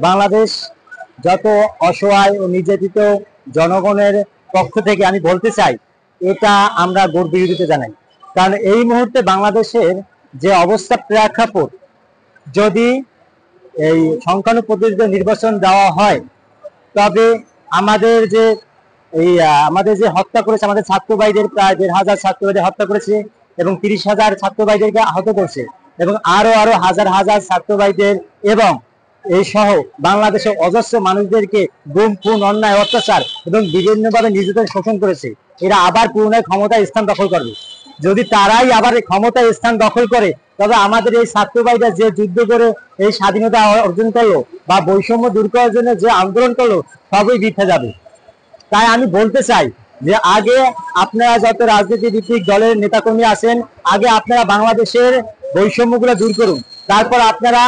বাংলাদেশ যত অসহায় ও নির্যাতিত জনগণের পক্ষ থেকে আমি বলতে চাই, এটা আমরা বিরোধিতা জানাই। কারণ এই মুহূর্তে বাংলাদেশের যে অবস্থা প্রেক্ষাপট, যদি এই সংখ্যালঘু পদ্ধতিতে নির্বাচন দেওয়া হয়, তবে আমাদের যে হত্যা করেছে, আমাদের ছাত্র ভাইদের প্রায় ১,৫০০ ছাত্র ভাইদের হত্যা করেছে এবং ৩০,০০০ ছাত্র ভাইদেরকে আহত করছে এবং আরো হাজার হাজার ছাত্র ভাইদের এবং এই সহ বাংলাদেশের অজস্র মানুষদেরকে গুম, খুন, অন্যায়, অত্যাচার এবং বিভিন্নভাবে নির্যাতন শোষণ করেছে। এরা আবার পুনরায় ক্ষমতায় স্থান দখল করবে। যদি তারাই আবার ক্ষমতায় স্থান দখল করে, তবে আমাদের এই ছাত্র ভাইরা যে যুদ্ধ করে এই স্বাধীনতা অর্জন করলো বা বৈষম্য দূর করার জন্য যে আন্দোলন করলো, সবই বৃথা যাবে। তাই আমি বলতে চাই যে আগে আপনারা যত রাজনীতিভিত্তিক দলের নেতাকর্মী আছেন, আগে আপনারা বাংলাদেশের বৈষম্যগুলো দূর করুন। তারপর আপনারা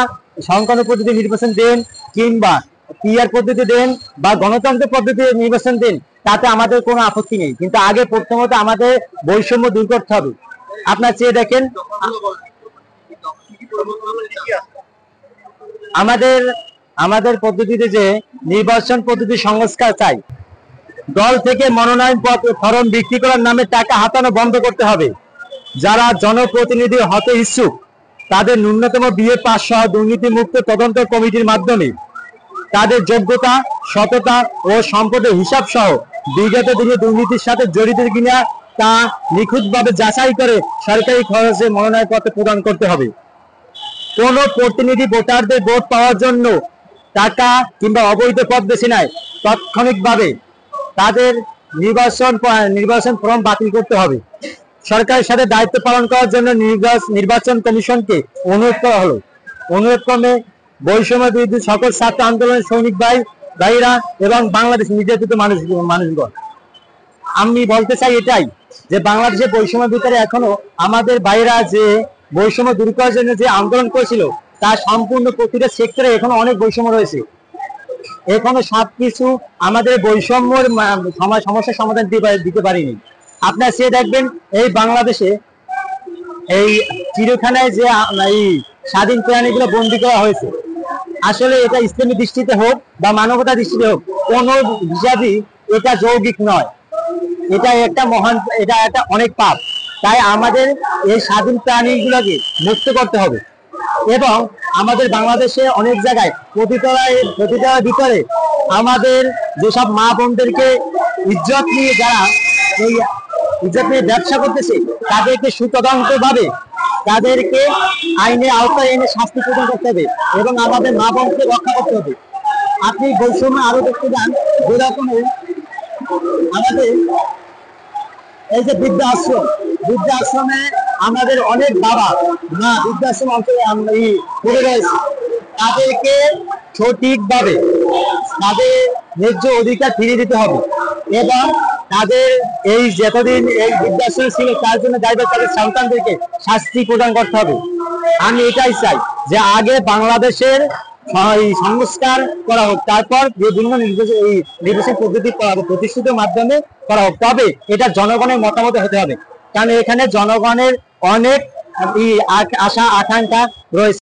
সংখ্যালঘু পদ্ধতি নির্বাচন দেন, কিংবা পিআর পদ্ধতি দেন বা গণতন্ত্র পদ্ধতি নির্বাচন দেন, তাতে আমাদের কোনো আপত্তি নেই। কিন্তু আগে প্রথমত আমাদের বৈষম্য দূর করতে হবে। আপনার চেয়ে দেখেন, আমাদের পদ্ধতিতে যে নির্বাচন পদ্ধতি সংস্কার চাই। দল থেকে মনোনয়ন পত্র ফরম বিক্রি করার নামে টাকা হাতানো বন্ধ করতে হবে। যারা জনপ্রতিনিধি হতে ইচ্ছুক, তাদের ন্যূনতম বিএ পাস সহ দুর্নীতিমুক্ত তদন্ত কমিটির মাধ্যমে তাদের যোগ্যতা, সততা ও সম্পদের হিসাব সহ বিগত দিনে দুর্নীতির সাথে জড়িত কিনা তা নিখুঁতভাবে যাচাই করে সরকারি খরচে মনোনয়নপত্র প্রদান করতে হবে। কোন প্রতিনিধি ভোটারদের ভোট পাওয়ার জন্য টাকা কিংবা অবৈধ পথ বেছে নেয়, তাৎক্ষণিকভাবে তাদের নির্বাচন ফরম বাতিল করতে হবে। সরকারের সাথে দায়িত্ব পালন করার জন্য নির্বাচন কমিশনকে অনুরোধ করা হলো। অনুরোধ ক্রমে বৈষম্য বিরোধী সকল ছাত্র আন্দোলনের সৈনিক ভাইরা এবং বাংলাদেশ নির্যাতিত মানুষগণ, আমি বলতে চাই এটাই যে বাংলাদেশের বৈষম্যের ভিতরে এখনো আমাদের ভাইরা যে বৈষম্য দূর করার জন্য যে আন্দোলন করেছিল, তার সম্পূর্ণ প্রতিটা সেক্টরে এখনো অনেক বৈষম্য রয়েছে। এখনো সবকিছু আমাদের বৈষম্যের সমস্যার সমাধান দিতে পারিনি। আপনার সে দেখবেন এই বাংলাদেশে এই চিড়িয়াখানায় যে এই স্বাধীন প্রাণীগুলো বন্দী করা হয়েছে, আসলে এটা ইসলামী দৃষ্টিতে হোক বা মানবতা দৃষ্টিতে হোক, কোন হিসাবই এটা যৌগিক নয়। এটা একটা অনেক পাপ। তাই আমাদের এই স্বাধীন প্রাণীগুলোকে মুক্ত করতে হবে এবং আমাদের বাংলাদেশে অনেক জায়গায় প্রতিটার ভিতরে আমাদের যেসব মা বোনদেরকে ইজ্জত নিয়ে ব্যবসা করতেছে, তাদেরকে সুতদন্ত ভাবে তাদেরকে আইনের আওতায় এনে শাস্তি প্রদান করতে হবে এবং আমাদের মা বোনকে রক্ষা করতে হবে। আপনি বৈষম্য আরো দেখতে যান, যেরকম আমাদের এই যে বৃদ্ধাশ্রমে আমাদের অনেক বাবা মা বৃদ্ধাশ্রম পড়ে রয়েছে, তাদেরকে সঠিকভাবে তাদের ন্যায্য অধিকার ফিরিয়ে দিতে হবে এবং তাদের এই যতদিন এই বৃদ্ধাশ্রম ছিল তার জন্য দায়িত্ব তাদের সন্তানদেরকে শাস্তি প্রদান করতে হবে। আমি এটাই চাই যে আগে বাংলাদেশের সংস্কার করা হোক, তারপর বিভিন্ন নির্বাচন পদ্ধতি প্রতিষ্ঠিত মাধ্যমে করা হোক। তবে এটা জনগণের মতামত হতে হবে, কারণ এখানে জনগণের অনেক আশা আকাঙ্ক্ষা রয়েছে।